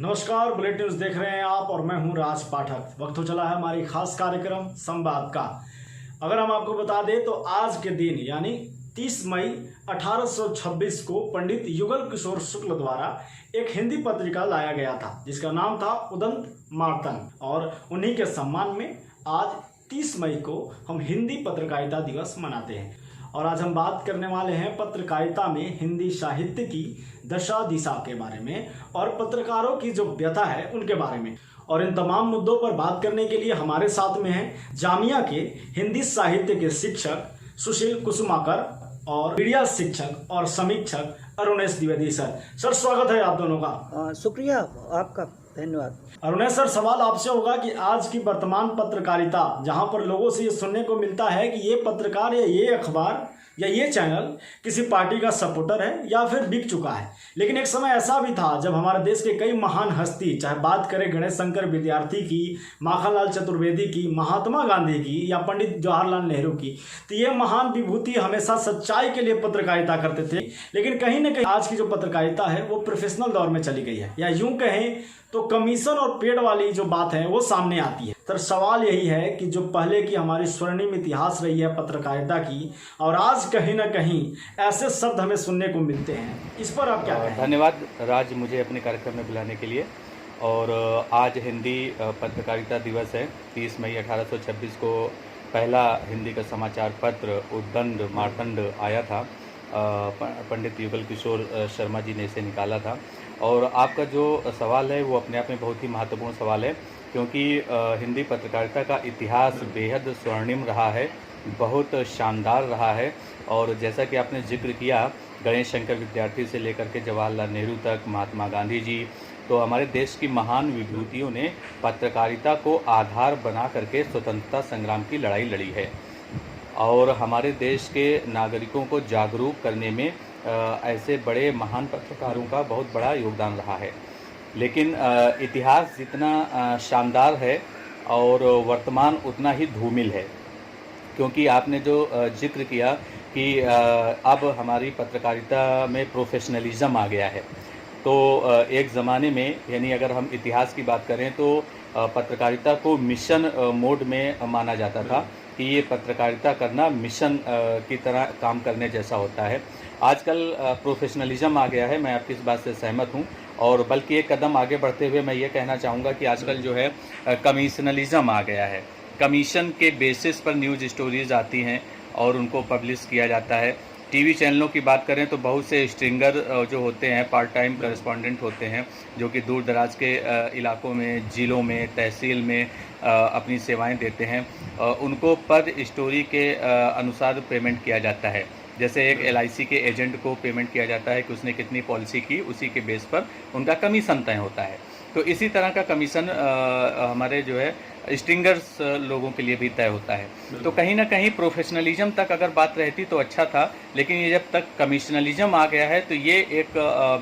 नमस्कार, bulletin news देख रहे हैं आप और मैं हूं राज पाठक। वक्त हो चला है हमारी खास कार्यक्रम संवाद का। अगर हम आपको बता दें तो आज के दिन यानी 30 मई 1826 को पंडित युगल किशोर शुक्ल द्वारा एक हिंदी पत्रिका लाया गया था जिसका नाम था उदंत मार्तन, और उन्हीं के सम्मान में आज 30 मई को हम हिंदी पत्रकारिता दिवस मनाते हैं। और आज हम बात करने वाले हैं पत्रकारिता में हिंदी साहित्य की दशा दिशा के बारे में और पत्रकारों की जो व्यथा है उनके बारे में। और इन तमाम मुद्दों पर बात करने के लिए हमारे साथ में हैं जामिया के हिंदी साहित्य के शिक्षक सुशील कुसुमाकर और मीडिया शिक्षक और समीक्षक अरुणेश द्विवेदी। सर स्वागत है आप दोनों का। शुक्रिया आपका, धन्यवाद। अरुणेश सर, सवाल आपसे होगा कि आज की वर्तमान पत्रकारिता जहां पर लोगों से ये सुनने को मिलता है कि ये पत्रकार या ये अखबार या ये चैनल किसी पार्टी का सपोर्टर है या फिर बिक चुका है, लेकिन एक समय ऐसा भी था जब हमारे देश के कई महान हस्ती, चाहे बात करें गणेश शंकर विद्यार्थी की, माखनलाल चतुर्वेदी की, महात्मा गांधी की या पंडित जवाहरलाल नेहरू की, तो ये महान विभूति हमेशा सच्चाई के लिए पत्रकारिता करते थे। लेकिन कहीं ना कहीं आज की जो पत्रकारिता है वो प्रोफेशनल दौर में चली गई है, या यूं कहें तो कमीशन और पेड वाली जो बात है वो सामने आती है। सर, सवाल यही है कि जो पहले की हमारी स्वर्णिम इतिहास रही है पत्रकारिता की, और आज कहीं ना कहीं ऐसे शब्द हमें सुनने को मिलते हैं, इस पर आप क्या कहें? धन्यवाद राज, मुझे अपने कार्यक्रम में बुलाने के लिए। और आज हिंदी पत्रकारिता दिवस है। 30 मई 1826 को पहला हिंदी का समाचार पत्र उद्दंड मार्तंड आया था। पंडित युगल किशोर शर्मा जी ने इसे निकाला था। और आपका जो सवाल है वो अपने आप में बहुत ही महत्वपूर्ण सवाल है, क्योंकि हिंदी पत्रकारिता का इतिहास बेहद स्वर्णिम रहा है, बहुत शानदार रहा है। और जैसा कि आपने जिक्र किया, गणेश शंकर विद्यार्थी से लेकर के जवाहरलाल नेहरू तक, महात्मा गांधी जी, तो हमारे देश की महान विभूतियों ने पत्रकारिता को आधार बना करके स्वतंत्रता संग्राम की लड़ाई लड़ी है। और हमारे देश के नागरिकों को जागरूक करने में ऐसे बड़े महान पत्रकारों का बहुत बड़ा योगदान रहा है। लेकिन इतिहास जितना शानदार है और वर्तमान उतना ही धूमिल है, क्योंकि आपने जो जिक्र किया कि अब हमारी पत्रकारिता में प्रोफेशनलिज्म आ गया है। तो एक ज़माने में, यानी अगर हम इतिहास की बात करें तो पत्रकारिता को मिशन मोड में माना जाता था कि ये पत्रकारिता करना मिशन की तरह काम करने जैसा होता है। आजकल प्रोफेशनलिज्म आ गया है, मैं आपकी इस बात से सहमत हूँ। और बल्कि एक कदम आगे बढ़ते हुए मैं ये कहना चाहूँगा कि आजकल जो है कमीशनलिज्म आ गया है। कमीशन के बेसिस पर न्यूज़ स्टोरीज़ आती हैं और उनको पब्लिश किया जाता है। टीवी चैनलों की बात करें तो बहुत से स्ट्रिंगर जो होते हैं, पार्ट टाइम करेस्पॉन्डेंट होते हैं, जो कि दूर दराज के इलाकों में, ज़िलों में, तहसील में अपनी सेवाएं देते हैं। उनको पर स्टोरी के अनुसार पेमेंट किया जाता है। जैसे एक LIC के एजेंट को पेमेंट किया जाता है कि उसने कितनी पॉलिसी की, उसी के बेस पर उनका कमीशन तय होता है। तो इसी तरह का कमीशन हमारे जो है स्ट्रिंगर्स लोगों के लिए भी तय होता है। तो कहीं ना कहीं प्रोफेशनलिज्म तक अगर बात रहती तो अच्छा था, लेकिन ये जब तक कमीशनलिज्म आ गया है तो ये एक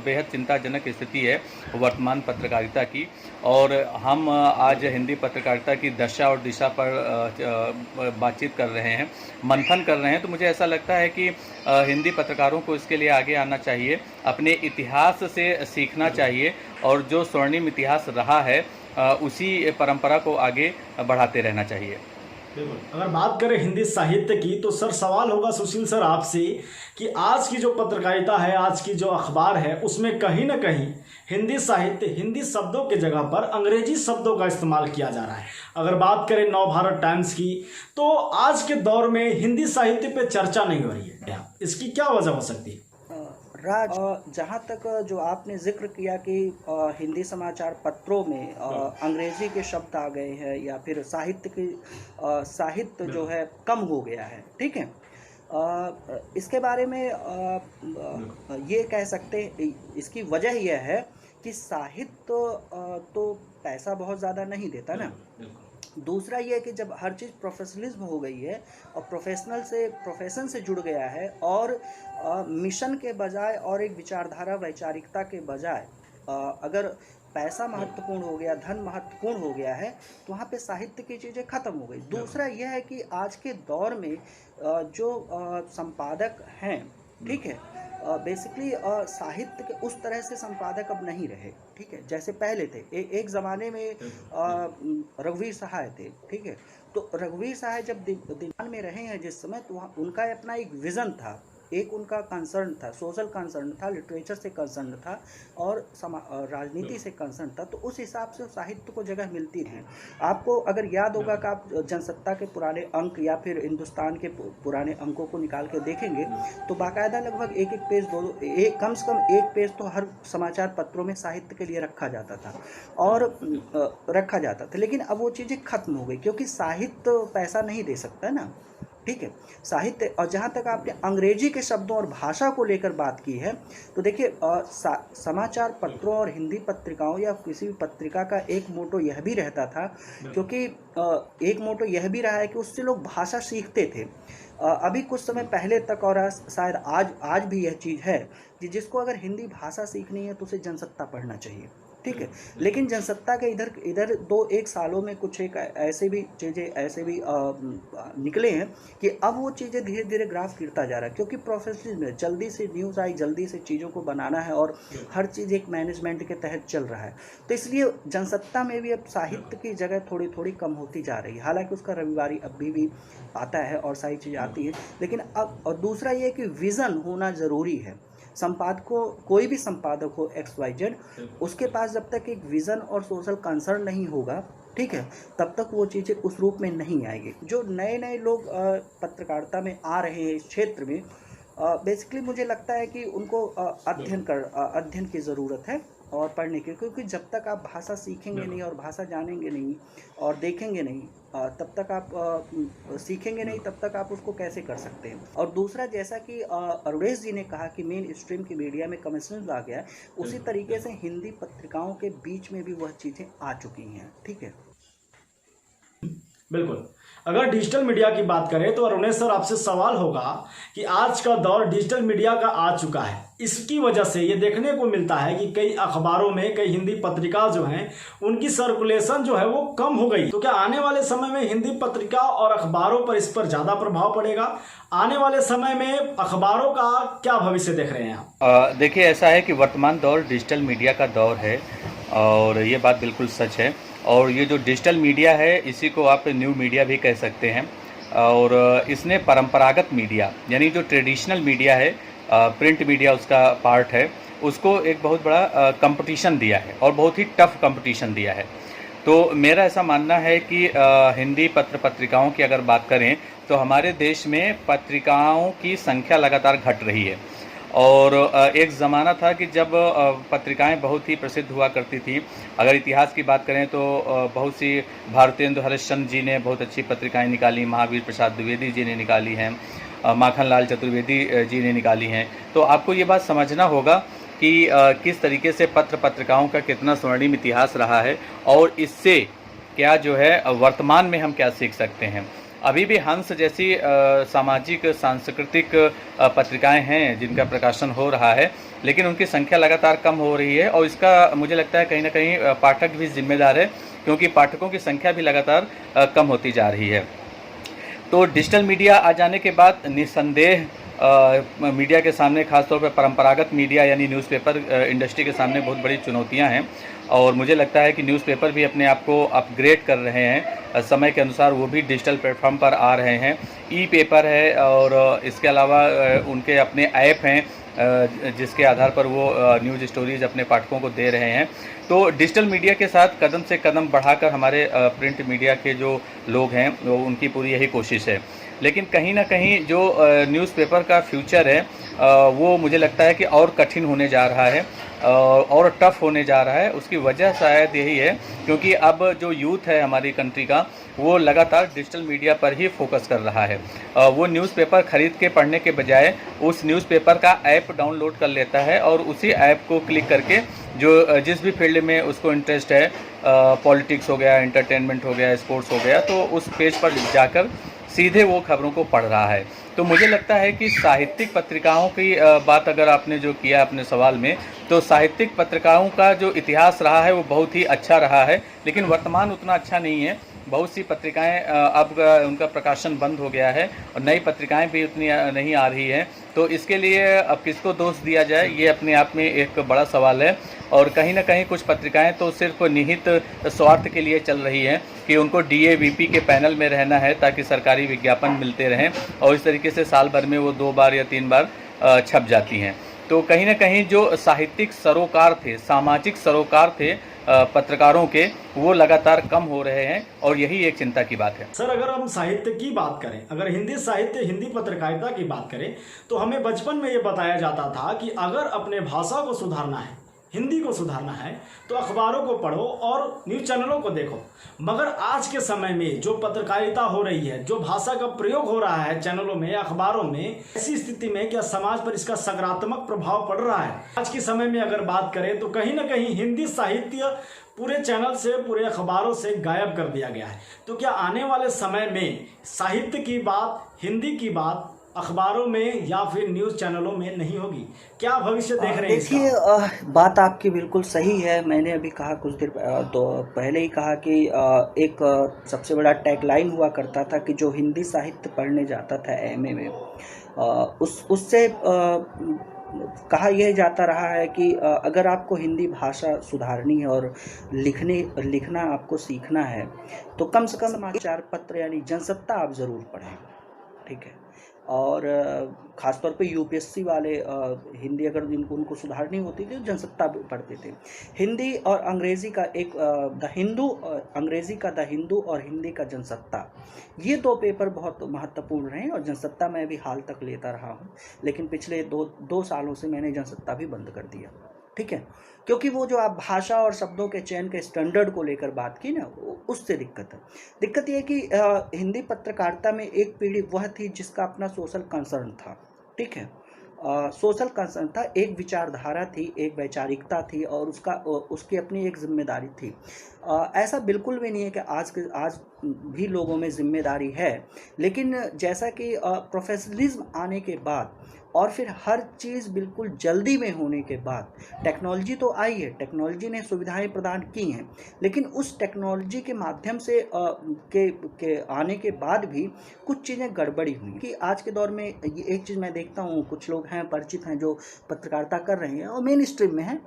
बेहद चिंताजनक स्थिति है वर्तमान पत्रकारिता की। और हम आज हिंदी पत्रकारिता की दशा और दिशा पर बातचीत कर रहे हैं, मंथन कर रहे हैं। तो मुझे ऐसा लगता है कि हिंदी पत्रकारों को इसके लिए आगे आना चाहिए, अपने इतिहास से सीखना चाहिए, और जो स्वर्णिम इतिहास रहा है उसी परंपरा को आगे बढ़ाते रहना चाहिए। बिल्कुल। अगर बात करें हिंदी साहित्य की तो सर सवाल होगा सुशील सर आपसे कि आज की जो पत्रकारिता है, आज की जो अखबार है, उसमें कहीं ना कहीं हिंदी साहित्य, हिंदी शब्दों के जगह पर अंग्रेजी शब्दों का इस्तेमाल किया जा रहा है। अगर बात करें नवभारत टाइम्स की तो आज के दौर में हिंदी साहित्य पे चर्चा नहीं हो रही है, इसकी क्या वजह हो सकती है? राज, जहाँ तक जो आपने जिक्र किया कि हिंदी समाचार पत्रों में अंग्रेजी के शब्द आ गए हैं या फिर साहित्य जो है कम हो गया है, ठीक है। इसके बारे में ये कह सकते हैं, इसकी वजह यह है कि साहित्य तो पैसा बहुत ज़्यादा नहीं देता ना। दूसरा ये है कि जब हर चीज़ प्रोफेशनलिज्म हो गई है और प्रोफेशन से जुड़ गया है, और मिशन के बजाय और एक विचारधारा वैचारिकता के बजाय अगर पैसा महत्वपूर्ण हो गया, धन महत्वपूर्ण हो गया है, तो वहाँ पे साहित्य की चीज़ें ख़त्म हो गई। दूसरा यह है कि आज के दौर में जो संपादक हैं ठीक है। बेसिकली साहित्य के उस तरह से संपादक अब नहीं रहे, ठीक है, जैसे पहले थे। एक ज़माने में रघुवीर सहाय थे, ठीक है। तो रघुवीर सहाय जब दीवान में रहे हैं जिस समय, तो वहाँ उनका अपना एक विज़न था, एक उनका कंसर्न था, सोशल कंसर्न था, लिटरेचर से कंसर्न था और राजनीति से कंसर्न था। तो उस हिसाब से साहित्य को जगह मिलती रही। आपको अगर याद होगा कि आप जनसत्ता के पुराने अंक या फिर हिंदुस्तान के पुराने अंकों को निकाल के देखेंगे, तो बाकायदा लगभग एक पेज, कम से कम एक पेज तो हर समाचार पत्रों में साहित्य के लिए रखा जाता था और रखा जाता था। लेकिन अब वो चीज़ें खत्म हो गई, क्योंकि साहित्य पैसा नहीं दे सकता है ना, ठीक है। साहित्य, और जहाँ तक आपने अंग्रेजी के शब्दों और भाषा को लेकर बात की है, तो देखिए समाचार पत्रों और हिंदी पत्रिकाओं या किसी भी पत्रिका का एक मोटो यह भी रहता था, क्योंकि एक मोटो यह भी रहा है कि उससे लोग भाषा सीखते थे। अभी कुछ समय पहले तक और शायद आज भी यह चीज़ है कि जिसको अगर हिंदी भाषा सीखनी है तो उसे जनसत्ता पढ़ना चाहिए, ठीक है। लेकिन जनसत्ता के इधर 2-1 सालों में कुछ एक ऐसे भी चीज़ें ऐसे भी निकले हैं कि अब वो चीज़ें धीरे धीरे ग्राफ गिरता जा रहा है, क्योंकि प्रोफेशनल में जल्दी से न्यूज़ आई, जल्दी से चीज़ों को बनाना है और हर चीज़ एक मैनेजमेंट के तहत चल रहा है। तो इसलिए जनसत्ता में भी अब साहित्य की जगह थोड़ी थोड़ी कम होती जा रही है। हालांकि उसका रविवारी अभी भी आता है और सारी चीज़ आती है, लेकिन अब और दूसरा ये कि विज़न होना ज़रूरी है। संपादकों, कोई भी संपादक हो XYZ, उसके पास जब तक एक विज़न और सोशल कंसर्न नहीं होगा, ठीक है, तब तक वो चीज़ें उस रूप में नहीं आएगी। जो नए नए लोग पत्रकारिता में आ रहे हैं इस क्षेत्र में, बेसिकली मुझे लगता है कि उनको अध्ययन की ज़रूरत है और पढ़ने की, क्योंकि जब तक आप भाषा सीखेंगे नहीं और भाषा जानेंगे नहीं और देखेंगे नहीं, तब तक आप सीखेंगे नहीं, तब तक आप उसको कैसे कर सकते हैं। और दूसरा, जैसा कि अरुणेश जी ने कहा कि मेन स्ट्रीम की मीडिया में कमिश्नर आ गया, उसी तरीके से हिंदी पत्रिकाओं के बीच में भी वह चीज़ें आ चुकी हैं, ठीक है। बिल्कुल। अगर डिजिटल मीडिया की बात करें तो अरुणेश सर, आपसे सवाल होगा कि आज का दौर डिजिटल मीडिया का आ चुका है। इसकी वजह से ये देखने को मिलता है कि कई अखबारों में, कई हिंदी पत्रिका जो हैं, उनकी सर्कुलेशन जो है वो कम हो गई। तो क्या आने वाले समय में हिंदी पत्रिका और अखबारों पर इस पर ज़्यादा प्रभाव पड़ेगा? आने वाले समय में अखबारों का क्या भविष्य देख रहे हैं आप? देखिए, ऐसा है कि वर्तमान दौर डिजिटल मीडिया का दौर है और ये बात बिल्कुल सच है। और ये जो डिजिटल मीडिया है, इसी को आप न्यू मीडिया भी कह सकते हैं। और इसने परंपरागत मीडिया, यानी जो ट्रेडिशनल मीडिया है, प्रिंट मीडिया उसका पार्ट है, उसको एक बहुत बड़ा कंपटीशन दिया है और बहुत ही टफ कंपटीशन दिया है। तो मेरा ऐसा मानना है कि हिंदी पत्र पत्रिकाओं की अगर बात करें तो हमारे देश में पत्रिकाओं की संख्या लगातार घट रही है। और एक ज़माना था कि जब पत्रिकाएं बहुत ही प्रसिद्ध हुआ करती थी। अगर इतिहास की बात करें तो बहुत सी भारतेंदु हरिश्चंद्र जी ने बहुत अच्छी पत्रिकाएं निकाली, महावीर प्रसाद द्विवेदी जी ने निकाली हैं, माखनलाल चतुर्वेदी जी ने निकाली हैं। तो आपको ये बात समझना होगा कि किस तरीके से पत्र पत्रिकाओं का कितना स्वर्णिम इतिहास रहा है और इससे क्या जो है वर्तमान में हम क्या सीख सकते हैं। अभी भी हंस जैसी सामाजिक सांस्कृतिक पत्रिकाएं हैं जिनका प्रकाशन हो रहा है, लेकिन उनकी संख्या लगातार कम हो रही है और इसका मुझे लगता है कहीं ना कहीं पाठक भी जिम्मेदार है, क्योंकि पाठकों की संख्या भी लगातार कम होती जा रही है। तो डिजिटल मीडिया आ जाने के बाद निस्संदेह मीडिया के सामने, खासतौर पर परंपरागत मीडिया यानी न्यूज़पेपर इंडस्ट्री के सामने बहुत बड़ी चुनौतियां हैं। और मुझे लगता है कि न्यूज़पेपर भी अपने आप को अपग्रेड कर रहे हैं, समय के अनुसार वो भी डिजिटल प्लेटफॉर्म पर आ रहे हैं। ई पेपर है और इसके अलावा उनके अपने ऐप हैं जिसके आधार पर वो न्यूज़ स्टोरीज अपने पाठकों को दे रहे हैं। तो डिजिटल मीडिया के साथ कदम से कदम बढ़ाकर हमारे प्रिंट मीडिया के जो लोग हैं वो उनकी पूरी यही कोशिश है। लेकिन कहीं ना कहीं जो न्यूज़पेपर का फ्यूचर है वो मुझे लगता है कि और कठिन होने जा रहा है और टफ होने जा रहा है। उसकी वजह शायद यही है क्योंकि अब जो यूथ है हमारी कंट्री का, वो लगातार डिजिटल मीडिया पर ही फोकस कर रहा है। वो न्यूज़पेपर ख़रीद के पढ़ने के बजाय उस न्यूज़पेपर का ऐप डाउनलोड कर लेता है और उसी ऐप को क्लिक करके जो जिस भी फील्ड में उसको इंटरेस्ट है, पॉलिटिक्स हो गया, एंटरटेनमेंट हो गया, स्पोर्ट्स हो गया, तो उस पेज पर जाकर सीधे वो खबरों को पढ़ रहा है। तो मुझे लगता है कि साहित्यिक पत्रिकाओं की बात अगर आपने जो किया अपने सवाल में, तो साहित्यिक पत्रिकाओं का जो इतिहास रहा है वो बहुत ही अच्छा रहा है, लेकिन वर्तमान उतना अच्छा नहीं है। बहुत सी पत्रिकाएं अब उनका प्रकाशन बंद हो गया है और नई पत्रिकाएं भी उतनी नहीं आ रही हैं। तो इसके लिए अब किसको दोष दिया जाए, ये अपने आप में एक बड़ा सवाल है। और कहीं ना कहीं कुछ पत्रिकाएं तो सिर्फ निहित स्वार्थ के लिए चल रही हैं कि उनको DAVP के पैनल में रहना है ताकि सरकारी विज्ञापन मिलते रहें, और इस तरीके से साल भर में वो 2 बार या 3 बार छप जाती हैं। तो कहीं ना कहीं जो साहित्यिक सरोकार थे, सामाजिक सरोकार थे पत्रकारों के, वो लगातार कम हो रहे हैं, और यही एक चिंता की बात है। सर, अगर हम साहित्य की बात करें, अगर हिंदी साहित्य, हिंदी पत्रकारिता की बात करें, तो हमें बचपन में ये बताया जाता था कि अगर अपने भाषा को सुधारना है, हिंदी को सुधारना है, तो अखबारों को पढ़ो और न्यूज़ चैनलों को देखो। मगर आज के समय में जो पत्रकारिता हो रही है, जो भाषा का प्रयोग हो रहा है चैनलों में, अखबारों में, ऐसी स्थिति में क्या समाज पर इसका सकारात्मक प्रभाव पड़ रहा है? आज के समय में अगर बात करें तो कहीं ना कहीं हिंदी साहित्य पूरे चैनल से, पूरे अखबारों से गायब कर दिया गया है। तो क्या आने वाले समय में साहित्य की बात, हिंदी की बात अखबारों में या फिर न्यूज़ चैनलों में नहीं होगी? क्या भविष्य देख रहे हैं? देखिए, बात आपकी बिल्कुल सही है। मैंने अभी कहा कुछ देर तो पहले ही कहा कि एक सबसे बड़ा टैगलाइन हुआ करता था कि जो हिंदी साहित्य पढ़ने जाता था MA में, उससे कहा यह जाता रहा है कि अगर आपको हिंदी भाषा सुधारनी है और लिखना आपको सीखना है, तो कम से कम समाचार पत्र यानी जनसत्ता आप ज़रूर पढ़ें, ठीक है। और ख़ासतौर पे UPSC वाले हिंदी अगर उनको सुधारनी होती थी तो जनसत्ता पढ़ते थे। हिंदी और अंग्रेज़ी का एक अंग्रेज़ी का द हिंदू और हिंदी का जनसत्ता, ये 2 पेपर बहुत महत्वपूर्ण रहे। और जनसत्ता मैं भी हाल तक लेता रहा हूँ, लेकिन पिछले 2 सालों से मैंने जनसत्ता भी बंद कर दिया, ठीक है। क्योंकि वो जो आप भाषा और शब्दों के चयन के स्टैंडर्ड को लेकर बात की ना, उससे दिक्कत है। दिक्कत ये है कि हिंदी पत्रकारिता में एक पीढ़ी वह थी जिसका अपना सोशल कंसर्न था, ठीक है। सोशल कंसर्न था, एक विचारधारा थी, एक वैचारिकता थी, और उसकी अपनी एक जिम्मेदारी थी। ऐसा बिल्कुल भी नहीं है कि आज भी लोगों में जिम्मेदारी है, लेकिन जैसा कि प्रोफेशनलिज्म आने के बाद और फिर हर चीज़ बिल्कुल जल्दी में होने के बाद, टेक्नोलॉजी तो आई है, टेक्नोलॉजी ने सुविधाएं प्रदान की हैं, लेकिन उस टेक्नोलॉजी के माध्यम से के आने के बाद भी कुछ चीज़ें गड़बड़ी हुई। कि आज के दौर में एक चीज़ मैं देखता हूँ, कुछ लोग हैं परिचित हैं जो पत्रकारिता कर रहे हैं और मेन स्ट्रीम में हैं,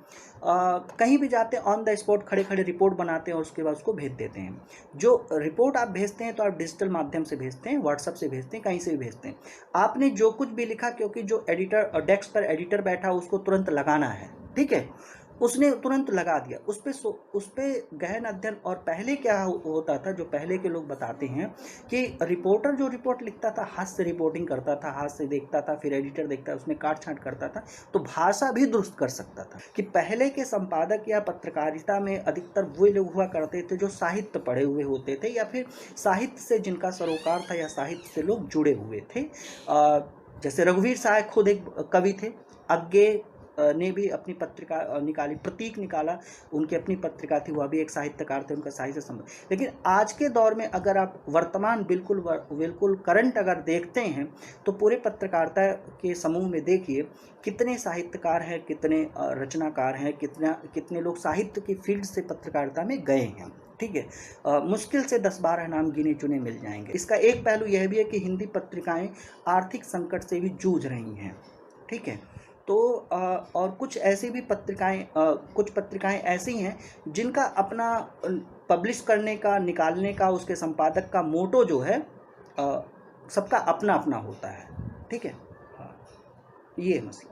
कहीं भी जाते हैं ऑन द स्पॉट खड़े खड़े रिपोर्ट बनाते हैं और उसके बाद उसको भेज देते हैं। जो रिपोर्ट आप भेजते हैं तो आप डिजिटल माध्यम से भेजते हैं, व्हाट्सएप से भेजते हैं, कहीं से भी भेजते हैं। आपने जो कुछ भी लिखा, क्योंकि जो एडिटर डेस्क पर एडिटर बैठा उसको तुरंत लगाना है, ठीक है, उसने तुरंत लगा दिया, उस पर गहन अध्ययन। और पहले क्या होता था, जो पहले के लोग बताते हैं कि रिपोर्टर जो रिपोर्ट लिखता था हाथ से रिपोर्टिंग करता था, हाथ से देखता था, फिर एडिटर देखता, उसमें काट छांट करता था, तो भाषा भी दुरुस्त कर सकता था। कि पहले के संपादक या पत्रकारिता में अधिकतर वो लोग हुआ करते थे जो साहित्य पढ़े हुए होते थे, या फिर साहित्य से जिनका सरोकार था, या साहित्य से लोग जुड़े हुए थे। जैसे रघुवीर साहब खुद एक कवि थे, अज्ञे ने भी अपनी पत्रिका निकाली, प्रतीक निकाला, उनकी अपनी पत्रिका थी, वह भी एक साहित्यकार थे, उनका साहित्य संबंध। लेकिन आज के दौर में अगर आप वर्तमान बिल्कुल करंट अगर देखते हैं, तो पूरे पत्रकारिता के समूह में देखिए कितने साहित्यकार हैं, कितने रचनाकार हैं, कितने लोग साहित्य की फील्ड से पत्रकारिता में गए हैं, ठीक है। मुश्किल से 10-12 नाम गिने चुने मिल जाएंगे। इसका एक पहलू यह भी है कि हिंदी पत्रिकाएं आर्थिक संकट से भी जूझ रही हैं, ठीक है। तो और कुछ ऐसी भी कुछ पत्रिकाएं ऐसी हैं जिनका अपना पब्लिश करने का, निकालने का, उसके संपादक का मोटो जो है सबका अपना अपना होता है, ठीक है। ये मसला।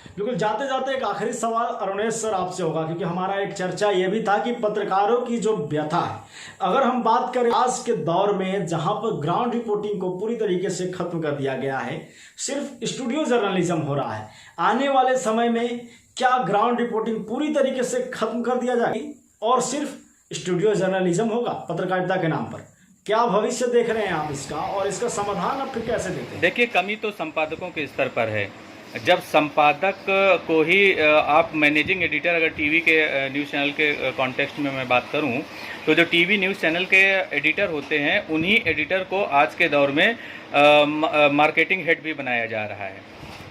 बिल्कुल, जाते जाते एक आखिरी सवाल अरुणेश सर आपसे होगा, क्योंकि हमारा एक चर्चा ये भी था कि पत्रकारों की जो व्यथा है, अगर हम बात करें आज के दौर में जहां पर ग्राउंड रिपोर्टिंग को पूरी तरीके से खत्म कर दिया गया है, सिर्फ स्टूडियो जर्नलिज्म हो रहा है, आने वाले समय में क्या ग्राउंड रिपोर्टिंग पूरी तरीके से खत्म कर दिया जाएगी और सिर्फ स्टूडियो जर्नलिज्म होगा पत्रकारिता के नाम पर? क्या भविष्य देख रहे हैं आप इसका, और इसका समाधान आप फिर कैसे देते हैं? देखिए, कमी तो संपादकों के स्तर पर है। जब संपादक को ही आप मैनेजिंग एडिटर, अगर टीवी के न्यूज़ चैनल के कॉन्टेक्स्ट में मैं बात करूं, तो जो टीवी न्यूज़ चैनल के एडिटर होते हैं, उन्हीं एडिटर को आज के दौर में मार्केटिंग हेड भी बनाया जा रहा है।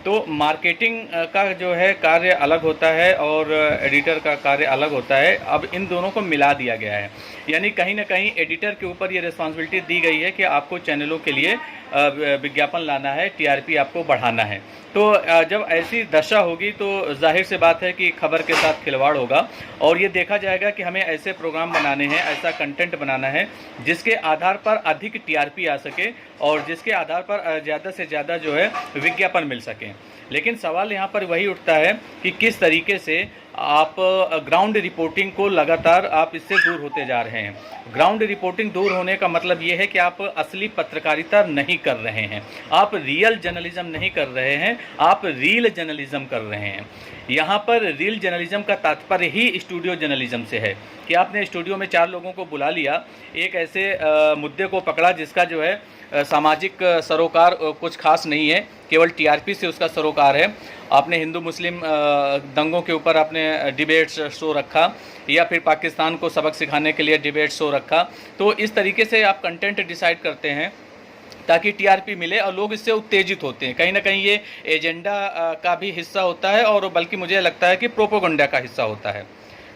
तो मार्केटिंग का जो है कार्य अलग होता है और एडिटर का कार्य अलग होता है। अब इन दोनों को मिला दिया गया है, यानी कहीं ना कहीं एडिटर के ऊपर ये रिस्पॉन्सिबिलिटी दी गई है कि आपको चैनलों के लिए विज्ञापन लाना है, टीआरपी आपको बढ़ाना है। तो जब ऐसी दशा होगी तो जाहिर सी बात है कि खबर के साथ खिलवाड़ होगा और ये देखा जाएगा कि हमें ऐसे प्रोग्राम बनाने हैं, ऐसा कंटेंट बनाना है जिसके आधार पर अधिक टीआरपी आ सके और जिसके आधार पर ज़्यादा से ज़्यादा जो है विज्ञापन मिल सके। लेकिन सवाल यहाँ पर वही उठता है कि किस तरीके से आप ग्राउंड रिपोर्टिंग को लगातार आप इससे दूर होते जा रहे हैं। ग्राउंड रिपोर्टिंग दूर होने का मतलब ये है कि आप असली पत्रकारिता नहीं कर रहे हैं, आप रियल जर्नलिज्म नहीं कर रहे हैं, आप रील जर्नलिज्म कर रहे हैं। यहाँ पर रील जर्नलिज्म का तात्पर्य ही स्टूडियो जर्नलिज्म से है कि आपने स्टूडियो में 4 लोगों को बुला लिया, एक ऐसे मुद्दे को पकड़ा जिसका जो है सामाजिक सरोकार कुछ खास नहीं है, केवल टीआरपी से उसका सरोकार है। आपने हिंदू मुस्लिम दंगों के ऊपर आपने डिबेट शो रखा या फिर पाकिस्तान को सबक सिखाने के लिए डिबेट शो रखा। तो इस तरीके से आप कंटेंट डिसाइड करते हैं ताकि टीआरपी मिले और लोग इससे उत्तेजित होते हैं। कहीं ना कहीं ये एजेंडा का भी हिस्सा होता है और बल्कि मुझे लगता है कि प्रोपोगंडा का हिस्सा होता है।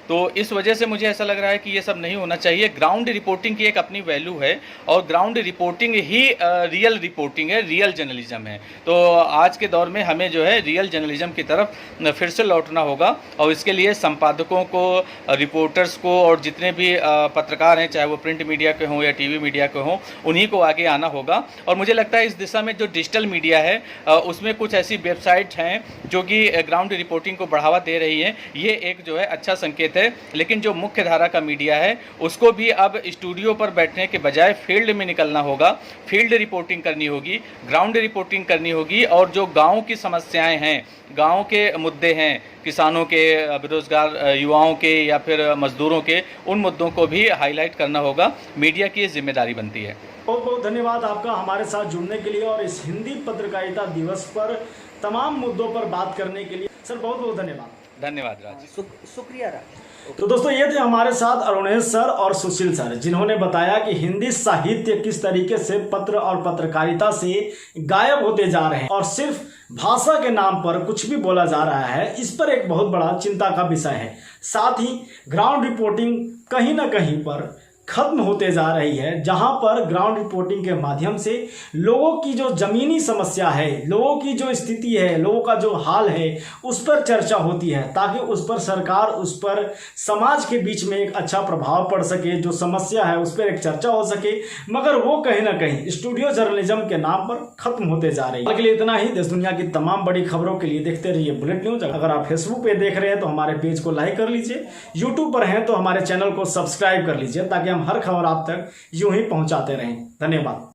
तो इस वजह से मुझे ऐसा लग रहा है कि ये सब नहीं होना चाहिए। ग्राउंड रिपोर्टिंग की एक अपनी वैल्यू है और ग्राउंड रिपोर्टिंग ही रियल रिपोर्टिंग है, रियल जर्नलिज्म है। तो आज के दौर में हमें जो है रियल जर्नलिज्म की तरफ फिर से लौटना होगा और इसके लिए संपादकों को, रिपोर्टर्स को और जितने भी पत्रकार हैं, चाहे वो प्रिंट मीडिया के हों या टीवी मीडिया के हों, उन्हीं को आगे आना होगा। और मुझे लगता है इस दिशा में जो डिजिटल मीडिया है उसमें कुछ ऐसी वेबसाइट्स हैं जो कि ग्राउंड रिपोर्टिंग को बढ़ावा दे रही हैं। ये एक जो है अच्छा संकेत है। लेकिन जो मुख्य धारा का मीडिया है उसको भी अब स्टूडियो पर बैठने के बजाय फील्ड में निकलना होगा, फील्ड रिपोर्टिंग करनी होगी, ग्राउंड रिपोर्टिंग करनी होगी और जो गांव की समस्याएं हैं, गांव के मुद्दे हैं, किसानों के, बेरोजगार युवाओं के या फिर मजदूरों के, उन मुद्दों को भी हाईलाइट करना होगा। मीडिया की ये जिम्मेदारी बनती है। बहुत बहुत धन्यवाद आपका हमारे साथ जुड़ने के लिए और इस हिंदी पत्रकारिता दिवस पर तमाम मुद्दों पर बात करने के लिए। सर बहुत बहुत धन्यवाद। धन्यवाद राज। शुक्रिया राज। तो दोस्तों ये थे हमारे साथ अरुणेश सर और सुशील सर, जिन्होंने बताया कि हिंदी साहित्य किस तरीके से पत्र और पत्रकारिता से गायब होते जा रहे हैं और सिर्फ भाषा के नाम पर कुछ भी बोला जा रहा है। इस पर एक बहुत बड़ा चिंता का विषय है। साथ ही ग्राउंड रिपोर्टिंग कहीं ना कहीं पर खत्म होते जा रही है, जहां पर ग्राउंड रिपोर्टिंग के माध्यम से लोगों की जो जमीनी समस्या है, लोगों की जो स्थिति है, लोगों का जो हाल है, उस पर चर्चा होती है ताकि उस पर सरकार, उस पर समाज के बीच में एक अच्छा प्रभाव पड़ सके, जो समस्या है उस पर एक चर्चा हो सके। मगर वो कहीं ना कहीं स्टूडियो जर्नलिज्म के नाम पर खत्म होते जा रही है। के लिए इतना ही। देश दुनिया की तमाम बड़ी खबरों के लिए देखते रहिए बुलेट न्यूज। अगर आप फेसबुक पे देख रहे हैं तो हमारे पेज को लाइक कर लीजिए, यूट्यूब पर हैं तो हमारे चैनल को सब्सक्राइब कर लीजिए ताकि हर खबर आप तक यूं ही पहुंचाते रहें। धन्यवाद।